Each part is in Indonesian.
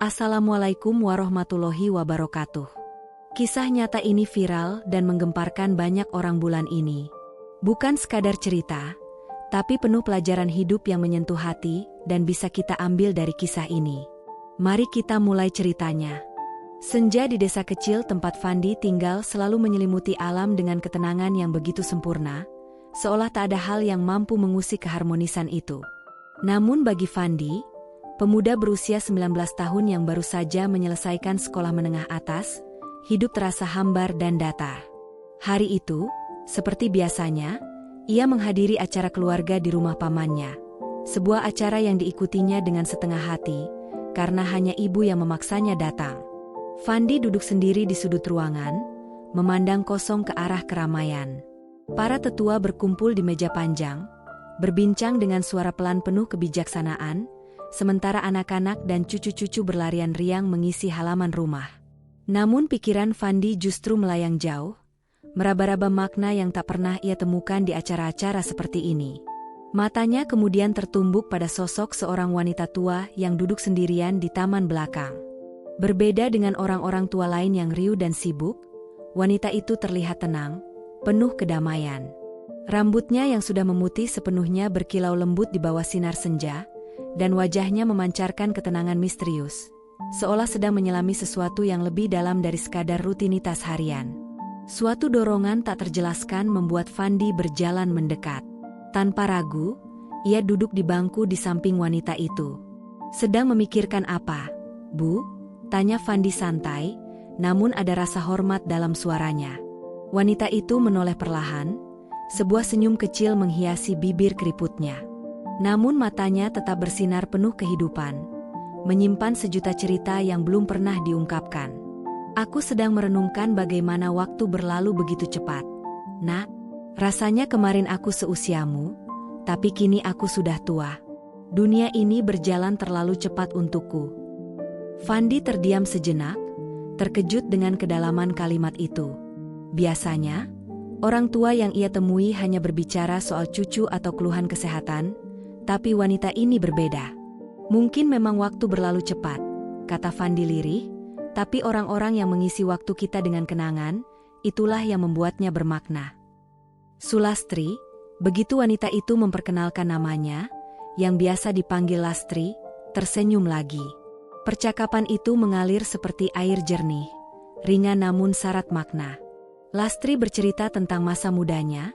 Assalamualaikum warahmatullahi wabarakatuh. Kisah nyata ini viral dan menggemparkan banyak orang bulan ini. Bukan sekadar cerita, tapi penuh pelajaran hidup yang menyentuh hati dan bisa kita ambil dari kisah ini. Mari kita mulai ceritanya. Senja di desa kecil tempat Fandi tinggal selalu menyelimuti alam dengan ketenangan yang begitu sempurna, seolah tak ada hal yang mampu mengusik keharmonisan itu. Namun bagi Fandi, pemuda berusia 19 tahun yang baru saja menyelesaikan sekolah menengah atas, hidup terasa hambar dan datar. Hari itu, seperti biasanya, ia menghadiri acara keluarga di rumah pamannya. Sebuah acara yang diikutinya dengan setengah hati, karena hanya ibu yang memaksanya datang. Fandi duduk sendiri di sudut ruangan, memandang kosong ke arah keramaian. Para tetua berkumpul di meja panjang, berbincang dengan suara pelan penuh kebijaksanaan, sementara anak-anak dan cucu-cucu berlarian riang mengisi halaman rumah. Namun pikiran Fandi justru melayang jauh, meraba-raba makna yang tak pernah ia temukan di acara-acara seperti ini. Matanya kemudian tertumbuk pada sosok seorang wanita tua yang duduk sendirian di taman belakang. Berbeda dengan orang-orang tua lain yang riuh dan sibuk, wanita itu terlihat tenang, penuh kedamaian. Rambutnya yang sudah memutih sepenuhnya berkilau lembut di bawah sinar senja, dan wajahnya memancarkan ketenangan misterius, seolah sedang menyelami sesuatu yang lebih dalam dari sekadar rutinitas harian. Suatu dorongan tak terjelaskan membuat Fandi berjalan mendekat. Tanpa ragu, ia duduk di bangku di samping wanita itu. "Sedang memikirkan apa, Bu?" tanya Fandi santai, namun ada rasa hormat dalam suaranya. Wanita itu menoleh perlahan, sebuah senyum kecil menghiasi bibir keriputnya. Namun matanya tetap bersinar penuh kehidupan, menyimpan sejuta cerita yang belum pernah diungkapkan. "Aku sedang merenungkan bagaimana waktu berlalu begitu cepat. Nak, rasanya kemarin aku seusiamu, tapi kini aku sudah tua. Dunia ini berjalan terlalu cepat untukku." Fandi terdiam sejenak, terkejut dengan kedalaman kalimat itu. Biasanya, orang tua yang ia temui hanya berbicara soal cucu atau keluhan kesehatan, tapi wanita ini berbeda. "Mungkin memang waktu berlalu cepat," kata Fandi lirih, "tapi orang-orang yang mengisi waktu kita dengan kenangan, itulah yang membuatnya bermakna." Sulastri, begitu wanita itu memperkenalkan namanya, yang biasa dipanggil Lastri, tersenyum lagi. Percakapan itu mengalir seperti air jernih, ringan namun syarat makna. Lastri bercerita tentang masa mudanya,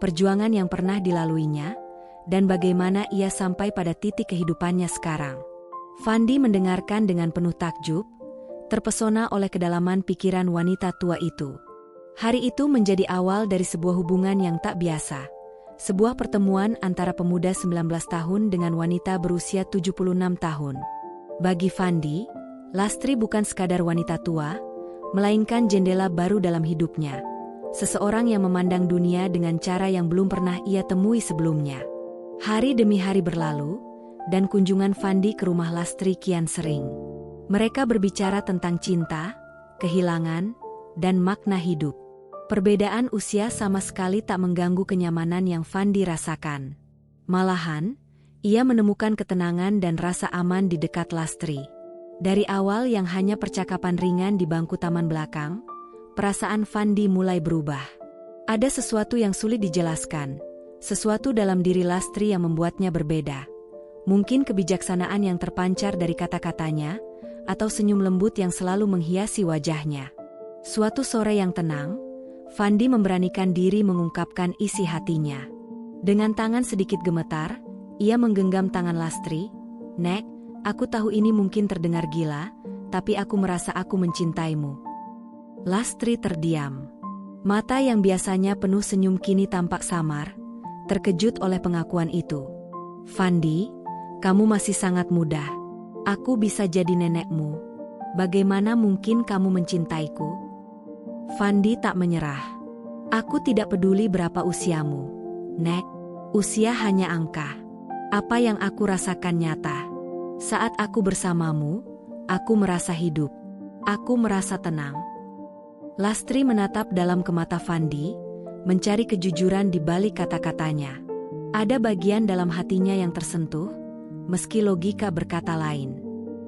perjuangan yang pernah dilaluinya, dan bagaimana ia sampai pada titik kehidupannya sekarang. Fandi mendengarkan dengan penuh takjub, terpesona oleh kedalaman pikiran wanita tua itu. Hari itu menjadi awal dari sebuah hubungan yang tak biasa. Sebuah pertemuan antara pemuda 19 tahun dengan wanita berusia 76 tahun. Bagi Fandi, Lastri bukan sekadar wanita tua, melainkan jendela baru dalam hidupnya. Seseorang yang memandang dunia dengan cara yang belum pernah ia temui sebelumnya. Hari demi hari berlalu, dan kunjungan Fandi ke rumah Lastri kian sering. Mereka berbicara tentang cinta, kehilangan, dan makna hidup. Perbedaan usia sama sekali tak mengganggu kenyamanan yang Fandi rasakan. Malahan, ia menemukan ketenangan dan rasa aman di dekat Lastri. Dari awal yang hanya percakapan ringan di bangku taman belakang, perasaan Fandi mulai berubah. Ada sesuatu yang sulit dijelaskan. Sesuatu dalam diri Lastri yang membuatnya berbeda. Mungkin kebijaksanaan yang terpancar dari kata-katanya, atau senyum lembut yang selalu menghiasi wajahnya. Suatu sore yang tenang, Fandi memberanikan diri mengungkapkan isi hatinya. Dengan tangan sedikit gemetar, ia menggenggam tangan Lastri. "Nek, aku tahu ini mungkin terdengar gila, tapi aku merasa aku mencintaimu." Lastri terdiam. Mata yang biasanya penuh senyum kini tampak samar, terkejut oleh pengakuan itu. "Fandi, kamu masih sangat muda. Aku bisa jadi nenekmu. Bagaimana mungkin kamu mencintaiku?" Fandi tak menyerah. "Aku tidak peduli berapa usiamu, Nek. Usia hanya angka. Apa yang aku rasakan nyata. Saat aku bersamamu, aku merasa hidup. Aku merasa tenang." Lastri menatap dalam ke mata Fandi, mencari kejujuran di balik kata-katanya. Ada bagian dalam hatinya yang tersentuh, meski logika berkata lain.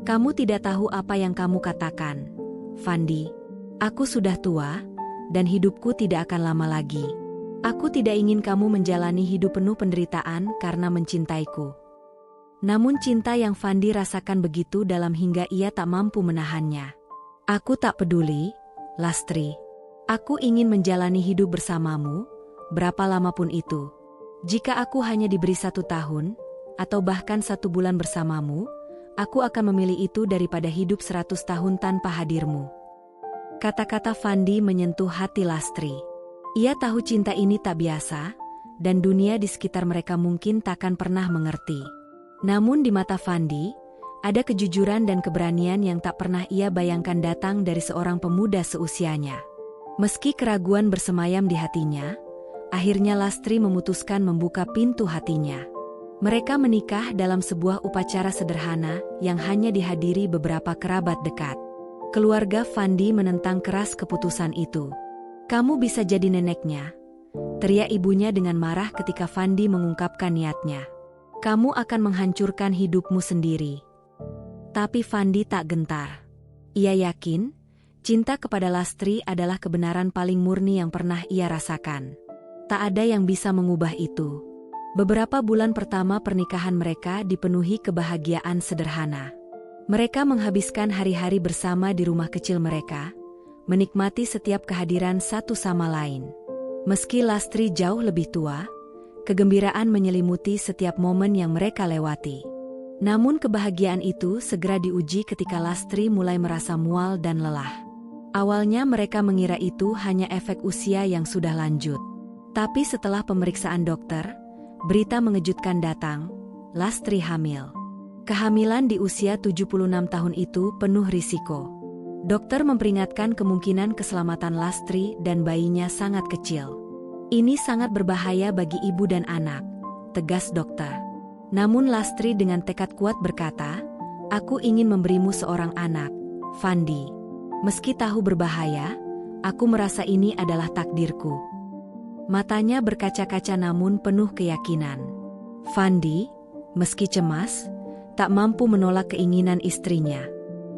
Kamu tidak tahu apa yang kamu katakan, Fandi. Aku sudah tua, dan hidupku tidak akan lama lagi. Aku tidak ingin kamu menjalani hidup penuh penderitaan karena mencintaiku. Namun cinta yang Fandi rasakan begitu dalam hingga ia tak mampu menahannya. Aku tak peduli, Lastri. Aku ingin menjalani hidup bersamamu, berapa lama pun itu. Jika aku hanya diberi 1 tahun, atau bahkan 1 bulan bersamamu, aku akan memilih itu daripada hidup 100 tahun tanpa hadirmu. Kata-kata Fandi menyentuh hati Lastri. Ia tahu cinta ini tak biasa, dan dunia di sekitar mereka mungkin takkan pernah mengerti. Namun di mata Fandi, ada kejujuran dan keberanian yang tak pernah ia bayangkan datang dari seorang pemuda seusianya. Meski keraguan bersemayam di hatinya, akhirnya Lastri memutuskan membuka pintu hatinya. Mereka menikah dalam sebuah upacara sederhana yang hanya dihadiri beberapa kerabat dekat. Keluarga Fandi menentang keras keputusan itu. "Kamu bisa jadi neneknya," teriak ibunya dengan marah ketika Fandi mengungkapkan niatnya. "Kamu akan menghancurkan hidupmu sendiri." Tapi Fandi tak gentar. Ia yakin cinta kepada Lastri adalah kebenaran paling murni yang pernah ia rasakan. Tak ada yang bisa mengubah itu. Beberapa bulan pertama pernikahan mereka dipenuhi kebahagiaan sederhana. Mereka menghabiskan hari-hari bersama di rumah kecil mereka, menikmati setiap kehadiran satu sama lain. Meski Lastri jauh lebih tua, kegembiraan menyelimuti setiap momen yang mereka lewati. Namun kebahagiaan itu segera diuji ketika Lastri mulai merasa mual dan lelah. Awalnya mereka mengira itu hanya efek usia yang sudah lanjut. Tapi setelah pemeriksaan dokter, berita mengejutkan datang, Lastri hamil. Kehamilan di usia 76 tahun itu penuh risiko. Dokter memperingatkan kemungkinan keselamatan Lastri dan bayinya sangat kecil. "Ini sangat berbahaya bagi ibu dan anak," tegas dokter. Namun Lastri dengan tekad kuat berkata, "Aku ingin memberimu seorang anak, Fandi. Meski tahu berbahaya, aku merasa ini adalah takdirku." Matanya berkaca-kaca namun penuh keyakinan. Fandi, meski cemas, tak mampu menolak keinginan istrinya.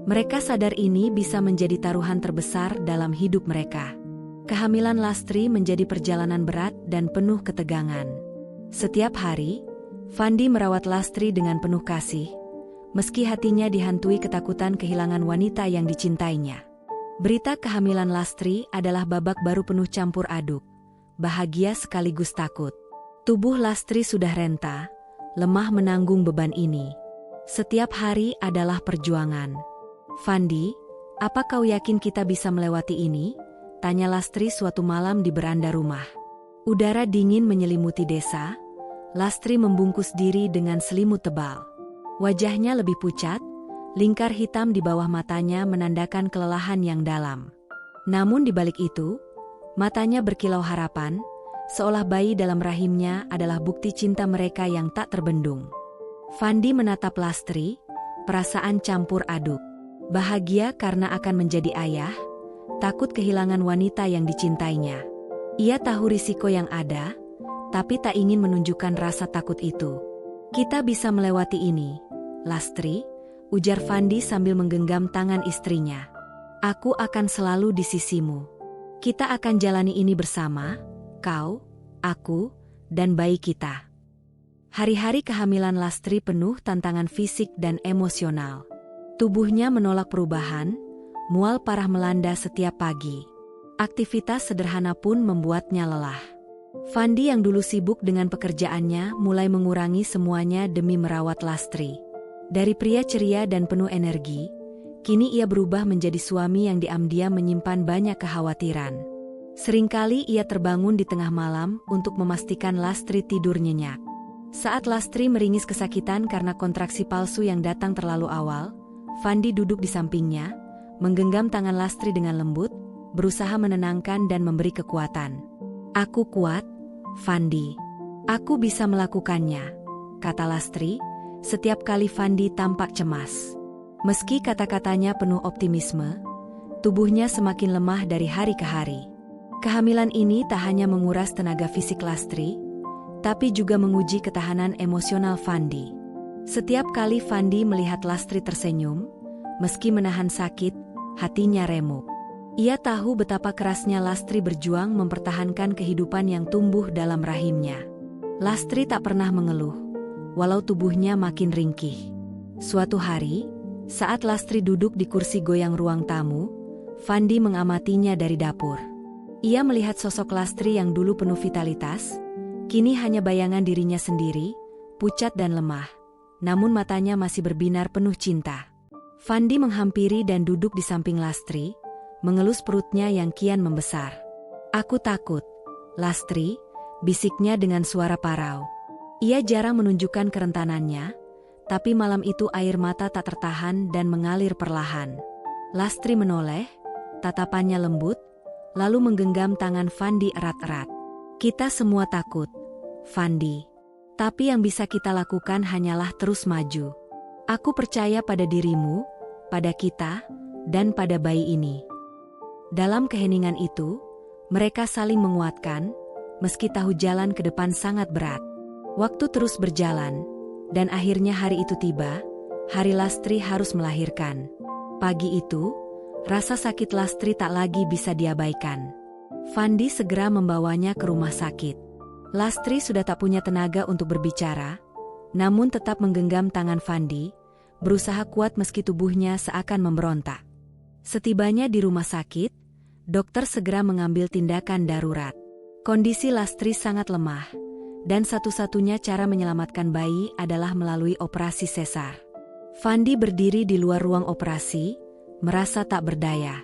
Mereka sadar ini bisa menjadi taruhan terbesar dalam hidup mereka. Kehamilan Lastri menjadi perjalanan berat dan penuh ketegangan. Setiap hari, Fandi merawat Lastri dengan penuh kasih, meski hatinya dihantui ketakutan kehilangan wanita yang dicintainya. Berita kehamilan Lastri adalah babak baru penuh campur aduk, bahagia sekaligus takut. Tubuh Lastri sudah renta, lemah menanggung beban ini. Setiap hari adalah perjuangan. "Fandi, apa kau yakin kita bisa melewati ini?" tanya Lastri suatu malam di beranda rumah. Udara dingin menyelimuti desa. Lastri membungkus diri dengan selimut tebal. Wajahnya lebih pucat, lingkar hitam di bawah matanya menandakan kelelahan yang dalam. Namun di balik itu, matanya berkilau harapan, seolah bayi dalam rahimnya adalah bukti cinta mereka yang tak terbendung. Fandi menatap Lastri, perasaan campur aduk. Bahagia karena akan menjadi ayah, takut kehilangan wanita yang dicintainya. Ia tahu risiko yang ada, tapi tak ingin menunjukkan rasa takut itu. "Kita bisa melewati ini, Lastri," ujar Fandi sambil menggenggam tangan istrinya. "Aku akan selalu di sisimu. Kita akan jalani ini bersama, kau, aku, dan bayi kita." Hari-hari kehamilan Lastri penuh tantangan fisik dan emosional. Tubuhnya menolak perubahan, mual parah melanda setiap pagi. Aktivitas sederhana pun membuatnya lelah. Fandi yang dulu sibuk dengan pekerjaannya mulai mengurangi semuanya demi merawat Lastri. Dari pria ceria dan penuh energi, kini ia berubah menjadi suami yang diam-diam menyimpan banyak kekhawatiran. Seringkali ia terbangun di tengah malam untuk memastikan Lastri tidur nyenyak. Saat Lastri meringis kesakitan karena kontraksi palsu yang datang terlalu awal, Fandi duduk di sampingnya, menggenggam tangan Lastri dengan lembut, berusaha menenangkan dan memberi kekuatan. "Aku kuat, Fandi. Aku bisa melakukannya," kata Lastri, setiap kali Fandi tampak cemas. Meski kata-katanya penuh optimisme, tubuhnya semakin lemah dari hari ke hari. Kehamilan ini tak hanya menguras tenaga fisik Lastri, tapi juga menguji ketahanan emosional Fandi. Setiap kali Fandi melihat Lastri tersenyum, Meski menahan sakit, hatinya remuk. Ia tahu betapa kerasnya Lastri berjuang mempertahankan kehidupan yang tumbuh dalam rahimnya. Lastri tak pernah mengeluh, walau tubuhnya makin ringkih. Suatu hari, saat Lastri duduk di kursi goyang ruang tamu, Fandi mengamatinya dari dapur. Ia melihat sosok Lastri yang dulu penuh vitalitas, kini hanya bayangan dirinya sendiri, pucat dan lemah. Namun matanya masih berbinar penuh cinta. Fandi menghampiri dan duduk di samping Lastri, mengelus perutnya yang kian membesar. "Aku takut, Lastri," bisiknya dengan suara parau. Ia jarang menunjukkan kerentanannya, tapi malam itu air mata tak tertahan dan mengalir perlahan. Lastri menoleh, tatapannya lembut, lalu menggenggam tangan Fandi erat-erat. "Kita semua takut, Fandi. Tapi yang bisa kita lakukan hanyalah terus maju. Aku percaya pada dirimu, pada kita, dan pada bayi ini." Dalam keheningan itu, mereka saling menguatkan, meski tahu jalan ke depan sangat berat. Waktu terus berjalan, dan akhirnya hari itu tiba, hari Lastri harus melahirkan. Pagi itu, rasa sakit Lastri tak lagi bisa diabaikan. Fandi segera membawanya ke rumah sakit. Lastri sudah tak punya tenaga untuk berbicara, namun tetap menggenggam tangan Fandi, berusaha kuat meski tubuhnya seakan memberontak. Setibanya di rumah sakit, dokter segera mengambil tindakan darurat. Kondisi Lastri sangat lemah, dan satu-satunya cara menyelamatkan bayi adalah melalui operasi sesar. Fandi berdiri di luar ruang operasi, merasa tak berdaya.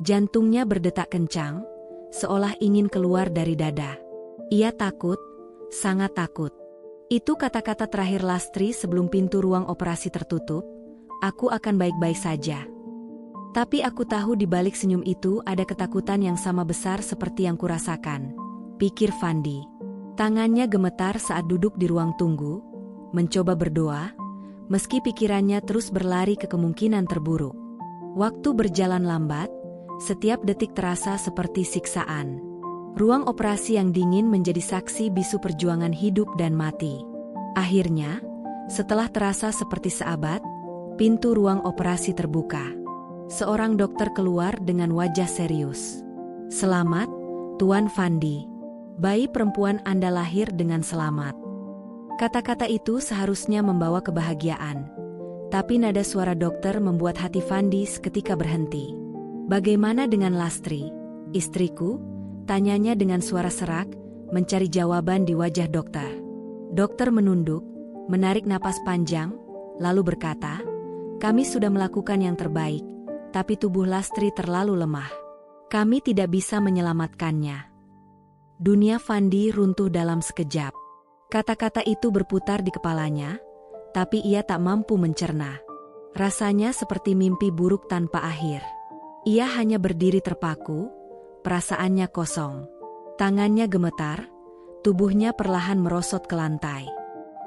Jantungnya berdetak kencang, seolah ingin keluar dari dada. Ia takut, sangat takut. Itu kata-kata terakhir Lastri sebelum pintu ruang operasi tertutup. "Aku akan baik-baik saja." Tapi aku tahu di balik senyum itu ada ketakutan yang sama besar seperti yang kurasakan, pikir Fandi. Tangannya gemetar saat duduk di ruang tunggu, mencoba berdoa, meski pikirannya terus berlari ke kemungkinan terburuk. Waktu berjalan lambat, setiap detik terasa seperti siksaan. Ruang operasi yang dingin menjadi saksi bisu perjuangan hidup dan mati. Akhirnya, setelah terasa seperti seabad, pintu ruang operasi terbuka. Seorang dokter keluar dengan wajah serius. "Selamat, Tuan Fandi. Bayi perempuan Anda lahir dengan selamat." Kata-kata itu seharusnya membawa kebahagiaan. Tapi nada suara dokter membuat hati Fandi seketika berhenti. "Bagaimana dengan Lastri, istriku?" tanyanya dengan suara serak, mencari jawaban di wajah dokter. Dokter menunduk, menarik napas panjang, lalu berkata, "Kami sudah melakukan yang terbaik, tapi tubuh Lastri terlalu lemah. Kami tidak bisa menyelamatkannya." Dunia Fandi runtuh dalam sekejap. Kata-kata itu berputar di kepalanya, tapi ia tak mampu mencerna. Rasanya seperti mimpi buruk tanpa akhir. Ia hanya berdiri terpaku, perasaannya kosong. Tangannya gemetar, tubuhnya perlahan merosot ke lantai.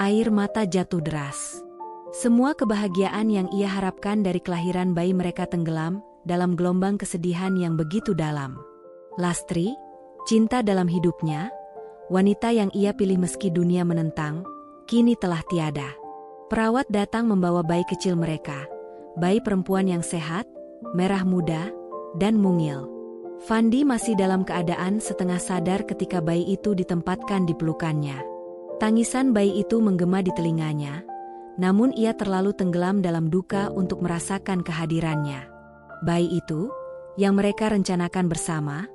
Air mata jatuh deras. Semua kebahagiaan yang ia harapkan dari kelahiran bayi mereka tenggelam dalam gelombang kesedihan yang begitu dalam. Lastri, cinta dalam hidupnya, wanita yang ia pilih meski dunia menentang, kini telah tiada. Perawat datang membawa bayi kecil mereka, bayi perempuan yang sehat, merah muda, dan mungil. Fandi masih dalam keadaan setengah sadar ketika bayi itu ditempatkan di pelukannya. Tangisan bayi itu menggema di telinganya, namun ia terlalu tenggelam dalam duka untuk merasakan kehadirannya. Bayi itu, yang mereka rencanakan bersama,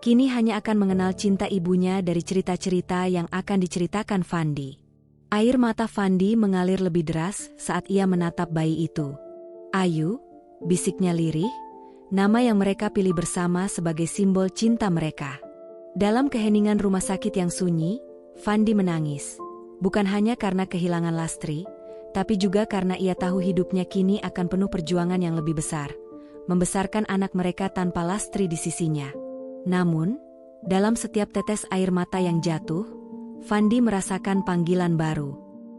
kini hanya akan mengenal cinta ibunya dari cerita-cerita yang akan diceritakan Fandi. Air mata Fandi mengalir lebih deras saat ia menatap bayi itu. "Ayu," bisiknya lirih, nama yang mereka pilih bersama sebagai simbol cinta mereka. Dalam keheningan rumah sakit yang sunyi, Fandi menangis. Bukan hanya karena kehilangan Lastri, tapi juga karena ia tahu hidupnya kini akan penuh perjuangan yang lebih besar, membesarkan anak mereka tanpa Lastri di sisinya. Namun, dalam setiap tetes air mata yang jatuh, Fandi merasakan panggilan baru.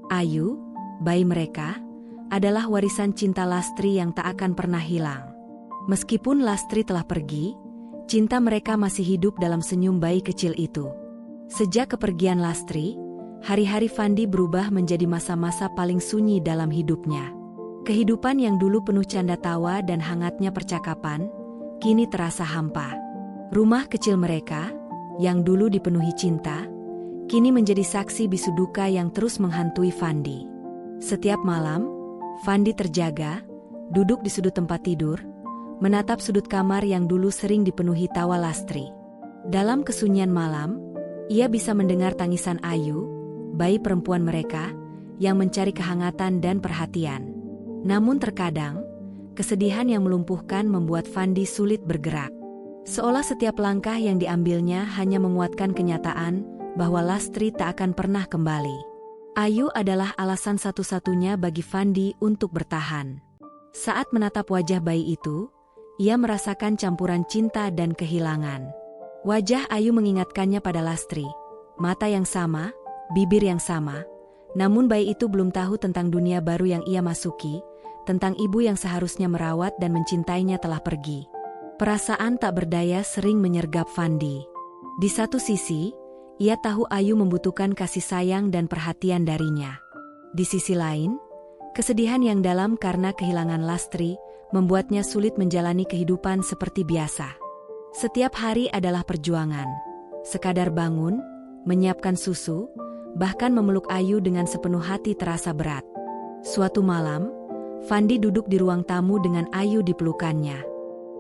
Ayu, bayi mereka, adalah warisan cinta Lastri yang tak akan pernah hilang. Meskipun Lastri telah pergi, cinta mereka masih hidup dalam senyum bayi kecil itu. Sejak kepergian Lastri, hari-hari Fandi berubah menjadi masa-masa paling sunyi dalam hidupnya. Kehidupan yang dulu penuh canda tawa dan hangatnya percakapan, kini terasa hampa. Rumah kecil mereka, yang dulu dipenuhi cinta, kini menjadi saksi bisu duka yang terus menghantui Fandi. Setiap malam, Fandi terjaga, duduk di sudut tempat tidur, menatap sudut kamar yang dulu sering dipenuhi tawa Lastri. Dalam kesunyian malam, ia bisa mendengar tangisan Ayu, bayi perempuan mereka, yang mencari kehangatan dan perhatian. Namun terkadang, kesedihan yang melumpuhkan membuat Fandi sulit bergerak. Seolah setiap langkah yang diambilnya hanya menguatkan kenyataan bahwa Lastri tak akan pernah kembali. Ayu adalah alasan satu-satunya bagi Fandi untuk bertahan. Saat menatap wajah bayi itu, ia merasakan campuran cinta dan kehilangan. Wajah Ayu mengingatkannya pada Lastri, mata yang sama, bibir yang sama. Namun bayi itu belum tahu tentang dunia baru yang ia masuki, tentang ibu yang seharusnya merawat dan mencintainya telah pergi. Perasaan tak berdaya sering menyergap Fandi. Di satu sisi, ia tahu Ayu membutuhkan kasih sayang dan perhatian darinya. Di sisi lain, kesedihan yang dalam karena kehilangan Lastri membuatnya sulit menjalani kehidupan seperti biasa. Setiap hari adalah perjuangan. Sekadar bangun, menyiapkan susu, bahkan memeluk Ayu dengan sepenuh hati terasa berat. Suatu malam, Fandi duduk di ruang tamu dengan Ayu di pelukannya.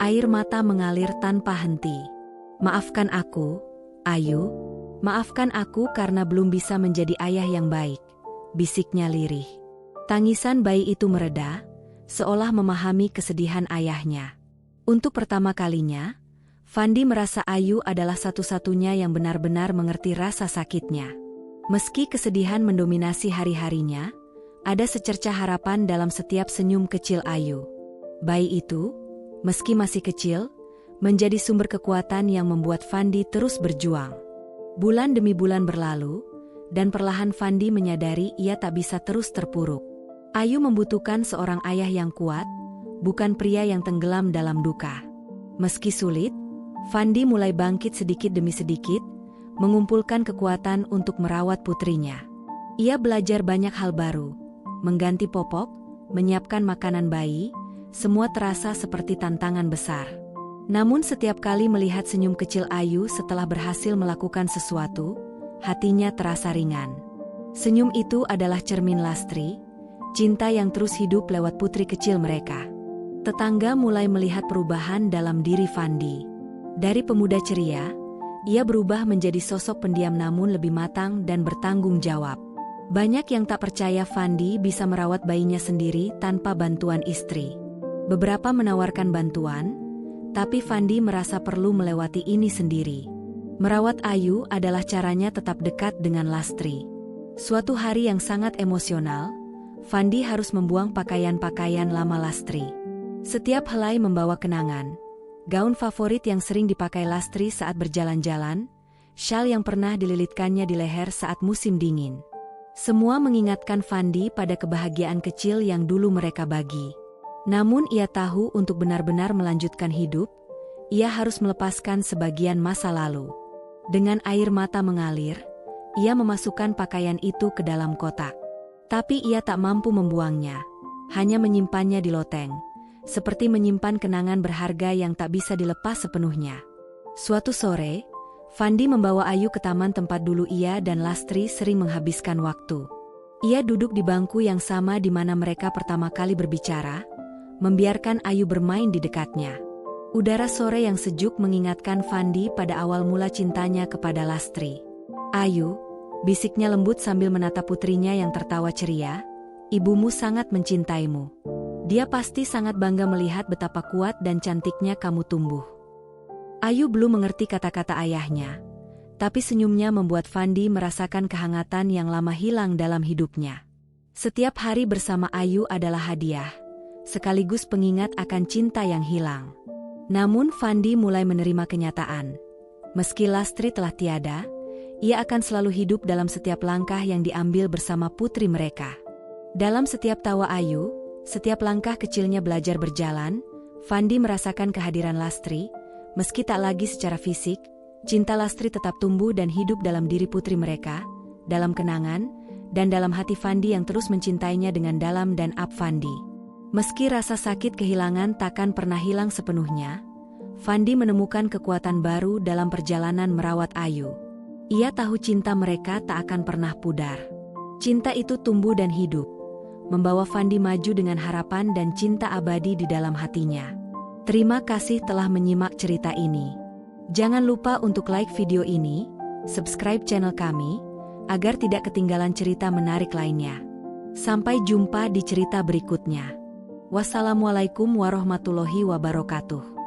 Air mata mengalir tanpa henti. "Maafkan aku, Ayu. Maafkan aku karena belum bisa menjadi ayah yang baik," bisiknya lirih. Tangisan bayi itu mereda, seolah memahami kesedihan ayahnya. Untuk pertama kalinya, Fandi merasa Ayu adalah satu-satunya yang benar-benar mengerti rasa sakitnya. Meski kesedihan mendominasi hari-harinya, ada secercah harapan dalam setiap senyum kecil Ayu. Bayi itu, meski masih kecil, menjadi sumber kekuatan yang membuat Fandi terus berjuang. Bulan demi bulan berlalu, dan perlahan Fandi menyadari ia tak bisa terus terpuruk. Ayu membutuhkan seorang ayah yang kuat, bukan pria yang tenggelam dalam duka. Meski sulit, Fandi mulai bangkit sedikit demi sedikit, mengumpulkan kekuatan untuk merawat putrinya. Ia belajar banyak hal baru, mengganti popok, menyiapkan makanan bayi, semua terasa seperti tantangan besar. Namun setiap kali melihat senyum kecil Ayu setelah berhasil melakukan sesuatu, hatinya terasa ringan. Senyum itu adalah cermin Lastri, cinta yang terus hidup lewat putri kecil mereka. Tetangga mulai melihat perubahan dalam diri Fandi. Dari pemuda ceria, ia berubah menjadi sosok pendiam namun lebih matang dan bertanggung jawab. Banyak yang tak percaya Fandi bisa merawat bayinya sendiri tanpa bantuan istri. Beberapa menawarkan bantuan, tapi Fandi merasa perlu melewati ini sendiri. Merawat Ayu adalah caranya tetap dekat dengan Lastri. Suatu hari yang sangat emosional, Fandi harus membuang pakaian-pakaian lama Lastri. Setiap helai membawa kenangan. Gaun favorit yang sering dipakai Lastri saat berjalan-jalan, syal yang pernah dililitkannya di leher saat musim dingin. Semua mengingatkan Fandi pada kebahagiaan kecil yang dulu mereka bagi. Namun ia tahu untuk benar-benar melanjutkan hidup, ia harus melepaskan sebagian masa lalu. Dengan air mata mengalir, ia memasukkan pakaian itu ke dalam kotak. Tapi ia tak mampu membuangnya, hanya menyimpannya di loteng, seperti menyimpan kenangan berharga yang tak bisa dilepas sepenuhnya. Suatu sore, Fandi membawa Ayu ke taman tempat dulu ia dan Lastri sering menghabiskan waktu. Ia duduk di bangku yang sama di mana mereka pertama kali berbicara, membiarkan Ayu bermain di dekatnya. Udara sore yang sejuk mengingatkan Fandi pada awal mula cintanya kepada Lastri. "Ayu," bisiknya lembut sambil menatap putrinya yang tertawa ceria, "ibumu sangat mencintaimu. Dia pasti sangat bangga melihat betapa kuat dan cantiknya kamu tumbuh." Ayu belum mengerti kata-kata ayahnya, tapi senyumnya membuat Fandi merasakan kehangatan yang lama hilang dalam hidupnya. Setiap hari bersama Ayu adalah hadiah, sekaligus pengingat akan cinta yang hilang. Namun Fandi mulai menerima kenyataan. Meski Lastri telah tiada, ia akan selalu hidup dalam setiap langkah yang diambil bersama putri mereka. Dalam setiap tawa Ayu, setiap langkah kecilnya belajar berjalan, Fandi merasakan kehadiran Lastri. Meski tak lagi secara fisik, cinta Lastri tetap tumbuh dan hidup dalam diri putri mereka, dalam kenangan, dan dalam hati Fandi yang terus mencintainya dengan dalam dan up Fandi. Meski rasa sakit kehilangan takkan pernah hilang sepenuhnya, Fandi menemukan kekuatan baru dalam perjalanan merawat Ayu. Ia tahu cinta mereka tak akan pernah pudar. Cinta itu tumbuh dan hidup, membawa Fandi maju dengan harapan dan cinta abadi di dalam hatinya. Terima kasih telah menyimak cerita ini. Jangan lupa untuk like video ini, subscribe channel kami, agar tidak ketinggalan cerita menarik lainnya. Sampai jumpa di cerita berikutnya. Wassalamualaikum warahmatullahi wabarakatuh.